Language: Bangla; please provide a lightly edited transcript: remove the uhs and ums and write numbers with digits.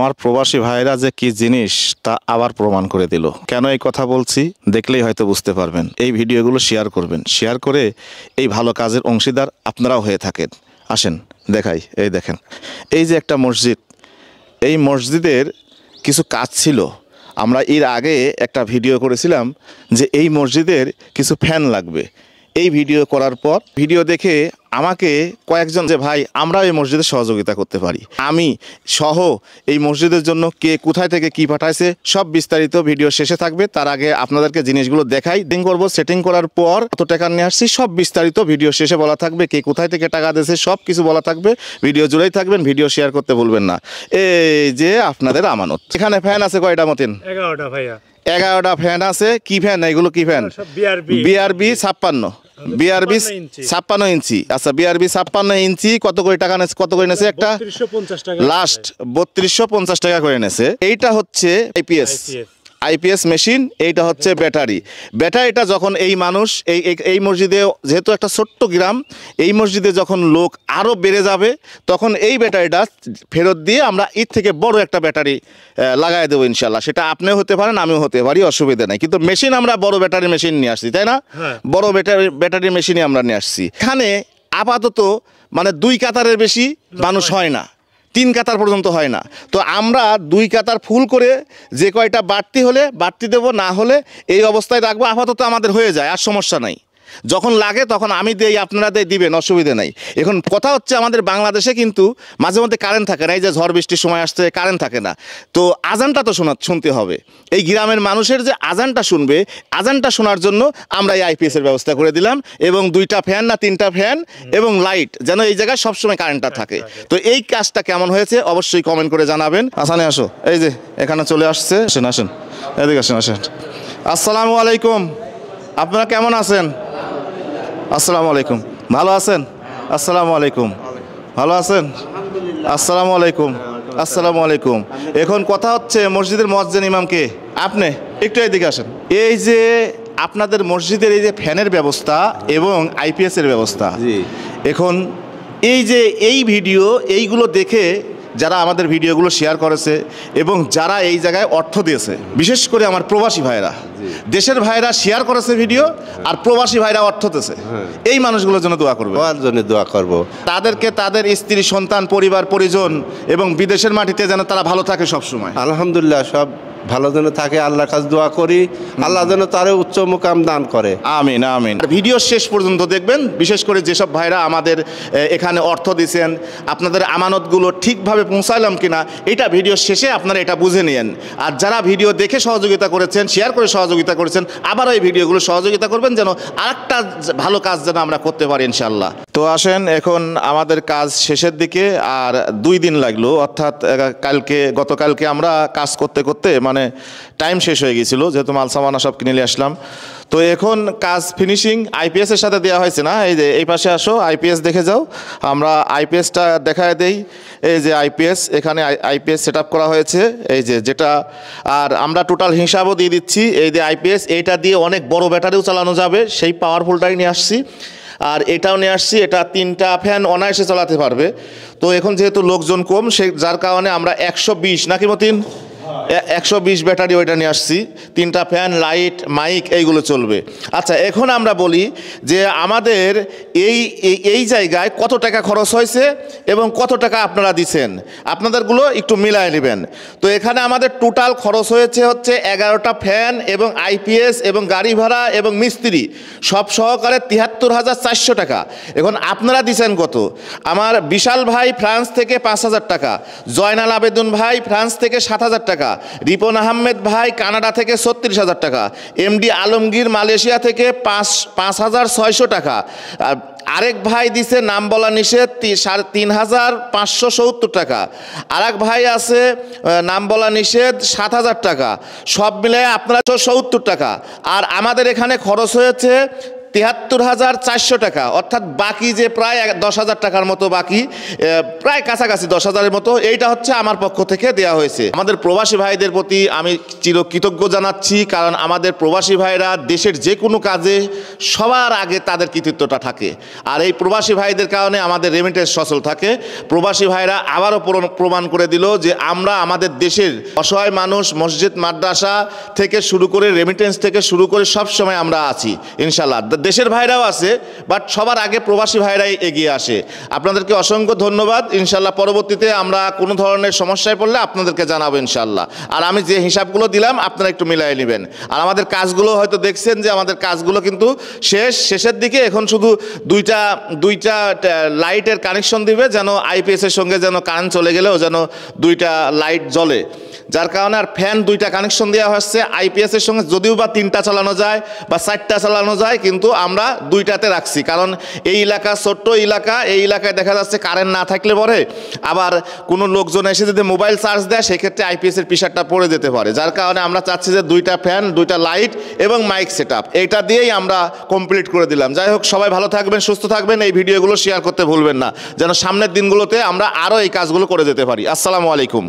আমার প্রবাসী ভাইরা যে কি জিনিস তা আবার প্রমাণ করে দিল। কেন এই কথা বলছি দেখলেই হয়তো বুঝতে পারবেন। এই ভিডিওগুলো শেয়ার করবেন, শেয়ার করে এই ভালো কাজের অংশীদার আপনারাও হয়ে থাকেন। আসেন দেখাই, এই দেখেন, এই যে একটা মসজিদ, এই মসজিদের কিছু কাজ ছিল। আমরা এর আগে একটা ভিডিও করেছিলাম যে এই মসজিদের কিছু ফ্যান লাগবে। এই ভিডিও করার পর ভিডিও দেখে আমাকে কয়েকজন যে ভাই আমরাও এই মসজিদে সহযোগিতা করতে পারি, আমি সহ এই মসজিদের জন্য কে কোথায় থেকে কি পাঠাইছে সব বিস্তারিত ভিডিও শেষে থাকবে। তার আগে আপনাদেরকে জিনিসগুলো দেখাই, সেটিং করব, সেটিং করার পর কত টাকা নিয়ে আসছি সব বিস্তারিত ভিডিও শেষে বলা থাকবে। কে কোথায় থেকে টাকা দিয়েছে সব কিছু বলা থাকবে। ভিডিও জুড়েই থাকবেন, ভিডিও শেয়ার করতে ভুলবেন না। এই যে আপনাদের আমানত। এখানে ফ্যান আছে কয়টা মতিন? 11টা ভাইয়া। 11টা ফ্যান আছে। কি ফ্যান এগুলো? কি ফ্যান? বিআরবি 56, বিআরবি 56 ইঞ্চি। আচ্ছা, বিআরবি 56 ইঞ্চি কত করে টাকা নেছে? কত করে নেছে? একটা 3250 টাকা, লাস্ট 3250 টাকা করে নেছে। এইটা হচ্ছে আইপিএস মেশিন, এইটা হচ্ছে ব্যাটারি। ব্যাটারিটা যখন এই মানুষ এই মসজিদে, যেহেতু একটা ছোট্ট গ্রাম, এই মসজিদে যখন লোক আরও বেড়ে যাবে তখন এই ব্যাটারিটা ফেরত দিয়ে আমরা এর থেকে বড় একটা ব্যাটারি লাগাই দেবো ইনশাল্লাহ। সেটা আপনিও হতে পারেন, আমিও হতে পারি, অসুবিধা নাই। কিন্তু মেশিন আমরা বড় ব্যাটারি মেশিন নিয়ে আসছি, তাই না? বড় ব্যাটারি মেশিনই আমরা নিয়ে আসছি। এখানে আপাতত মানে 2 কাতারের বেশি মানুষ হয় না, 3 কাতার পর্যন্ত হয় না। তো আমরা 2 কাতার ফুল করে যে কয়টা বাড়তি হলে বাড়তি দেবো, না হলে এই অবস্থায় রাখবো। আপাতত আমাদের হয়ে যায়, আর সমস্যা নাই। যখন লাগে তখন আমি দেই, আপনারা দিবেন, অসুবিধা নাই। এখন কথা হচ্ছে আমাদের বাংলাদেশে কিন্তু মাঝে মধ্যে কারেন্ট থাকে না। এই যে ঝড় বৃষ্টির সময় আসছে কারেন্ট থাকে না, তো আজানটা তো শুনতে হবে। এই গ্রামের মানুষের যে আজানটা শুনবে, আজানটা শোনার জন্য আমরা এই আইপিএসের ব্যবস্থা করে দিলাম, এবং 2টা ফ্যান না 3টা ফ্যান এবং লাইট, যেন এই জায়গায় সবসময় কারেন্টটা থাকে। তো এই কাজটা কেমন হয়েছে অবশ্যই কমেন্ট করে জানাবেন। আসানে আসো, এই যে এখানে চলে আসছে, আসেন আসেন, এদিকে আসেন আসেন। আসসালামু আলাইকুম, আপনারা কেমন আছেন? আসসালামু আলাইকুম, ভালো আছেন? আসসালামু আলাইকুম, ভালো আছেন? আসসালামু আলাইকুম, আসসালামু আলাইকুম। এখন কথা হচ্ছে মসজিদের মুয়াজ্জিন ইমাম কে? আপনি একটু এদিকে আসেন। এই যে আপনাদের মসজিদের এই যে ফ্যানের ব্যবস্থা এবং আইপিএসের ব্যবস্থা, এখন এই যে এই ভিডিও এইগুলো দেখে যারা আমাদের ভিডিওগুলো শেয়ার করেছে এবং যারা এই জায়গায় অর্থ দিয়েছে, বিশেষ করে আমার প্রবাসী ভাইরা, দেশের ভাইরা শেয়ার করেছে ভিডিও, আর প্রবাসী ভাইরা অর্থ দিয়েছে, এই মানুষগুলোর জন্য দোয়া করবে, দোয়া করব। তাদেরকে, তাদের স্ত্রী সন্তান পরিবার পরিজন এবং বিদেশের মাটিতে যেন তারা ভালো থাকে সব সময়। আলহামদুলিল্লাহ, সব ভালো যেন থাকে, আল্লাহর কাছে দোয়া করি, আল্লাহ যেন তারে উচ্চ মুকাম দান করে। আমিন আমিন। ভিডিও শেষ পর্যন্ত দেখবেন, বিশেষ করে যেসব ভাইরা আমাদের এখানে অর্থ দিয়েছেন, আপনাদের আমানতগুলো ঠিকভাবে পৌঁছালাম কিনা এটা ভিডিও শেষে আপনারা এটা বুঝে নিন। আর যারা ভিডিও দেখে সহযোগিতা করেছেন, শেয়ার করে সহযোগিতা করেছেন, আবারও এই ভিডিওগুলো সহযোগিতা করবেন যেন আরেকটা ভালো কাজ যেন আমরা করতে পারি ইনশাল্লাহ। তো আসেন, এখন আমাদের কাজ শেষের দিকে, আর 2 দিন লাগলো, অর্থাৎ গতকালকে আমরা কাজ করতে করতে মানে টাইম শেষ হয়ে গিয়েছিল, যেহেতু মাল সামানা সব কিনে নিয়ে আসলাম। তো এখন কাজ ফিনিশিং আইপিএসের সাথে দেওয়া হয়েছে না। এই যে এই পাশে আসো, আইপিএস দেখে যাও, আমরা আইপিএসটা দেখায় দেই। এই যে আইপিএস, এখানে আইপিএস সেট আপ করা হয়েছে, এই যে যেটা, আর আমরা টোটাল হিসাবও দিয়ে দিচ্ছি। এই যে আইপিএস, এইটা দিয়ে অনেক বড় ব্যাটারিও চালানো যাবে, সেই পাওয়ারফুলটাই নিয়ে আসছি। আর এটাও নিয়ে আসছি, এটা 3টা ফ্যান অনায়াসে চালাতে পারবে। তো এখন যেহেতু লোকজন কম, যার কারণে আমরা 120 নাকি মতিন 120 ব্যাটারি ওইটা নিয়ে আসছি। 3টা ফ্যান, লাইট, মাইক এইগুলো চলবে। আচ্ছা, এখন আমরা বলি যে আমাদের এই জায়গায় কত টাকা খরচ হয়েছে এবং কত টাকা আপনারা দিচ্ছেন, আপনাদেরগুলো একটু মিলায় নেবেন। তো এখানে আমাদের টোটাল খরচ হয়েছে হচ্ছে 11টা ফ্যান এবং আইপিএস এবং গাড়ি ভাড়া এবং মিস্ত্রি সব সহকারে 73,400 টাকা। এখন আপনারা দিচ্ছেন কত? আমার বিশাল ভাই ফ্রান্স থেকে 5,000 টাকা, জয়নাল আবেদুন ভাই ফ্রান্স থেকে 7,000 টাকা, রিপন আহমেদ ভাই কানাডা থেকে 36,000 টাকা, এমডি আলমগীর মালয়েশিয়া থেকে 5,600 টাকা, আরেক ভাই দিছে নাম বলা নিষেধ 3,570 টাকা, আরেক ভাই আছে নাম বলা নিষেধ 7,000 টাকা, সব মিলে আপনারা 70 টাকা। আর আমাদের এখানে খরচ হয়েছে ৭৩,৪০০ টাকা, অর্থাৎ বাকি যে প্রায় 10,000 টাকার মতো বাকি, প্রায় কাছাকাছি 10,000-এর মতো, এইটা হচ্ছে আমার পক্ষ থেকে দেওয়া হয়েছে। আমাদের প্রবাসী ভাইদের প্রতি আমি চিরকৃতজ্ঞ জানাচ্ছি, কারণ আমাদের প্রবাসী ভাইরা দেশের যে কোনো কাজে সবার আগে তাদের কৃতিত্বটা থাকে, আর এই প্রবাসী ভাইদের কারণে আমাদের রেমিটেন্স সচল থাকে। প্রবাসী ভাইরা আবারও প্রমাণ করে দিল যে আমরা আমাদের দেশের অসহায় মানুষ, মসজিদ মাদ্রাসা থেকে শুরু করে রেমিটেন্স থেকে শুরু করে সব সময় আমরা আছি ইনশাল্লাহ। দেশের ভাইরাও আছে, বাট সবার আগে প্রবাসী ভাইরাই এগিয়ে আসে। আপনাদেরকে অসংখ্য ধন্যবাদ। ইনশাল্লাহ পরবর্তীতে আমরা কোনো ধরনের সমস্যায় পড়লে আপনাদেরকে জানাবো ইনশাল্লাহ। আর আমি যে হিসাবগুলো দিলাম আপনারা একটু মিলাই নেবেন। আর আমাদের কাজগুলো হয়তো দেখছেন যে আমাদের কাজগুলো কিন্তু শেষের দিকে। এখন শুধু দুইটা লাইটের কানেকশন দিবে, যেন আইপিএসের সঙ্গে যেন কারেন্ট চলে গেলেও যেন দুইটা লাইট জ্বলে, যার কারণে আর ফ্যান দুইটা কানেকশন দেওয়া হচ্ছে আইপিএসের সঙ্গে। যদিও বা 3টা চালানো যায় বা 4টা চালানো যায়, কিন্তু আমরা 2টাতে রাখছি, কারণ এই এলাকা ছোট্ট এলাকা, এই এলাকায় দেখা যাচ্ছে কারেন্ট না থাকলে পরে আবার কোনো লোকজন এসে যদি মোবাইল চার্জ দেয় সেক্ষেত্রে আইপিএসের প্রেসারটা পড়ে যেতে পারে, যার কারণে আমরা চাচ্ছি যে 2টা ফ্যান, 2টা লাইট এবং মাইক সেট আপ, এইটা দিয়েই আমরা কমপ্লিট করে দিলাম। যাই হোক, সবাই ভালো থাকবেন, সুস্থ থাকবেন। এই ভিডিওগুলো শেয়ার করতে ভুলবেন না, যেন সামনের দিনগুলোতে আমরা আরও এই কাজগুলো করে যেতে পারি। আসসালামু আলাইকুম।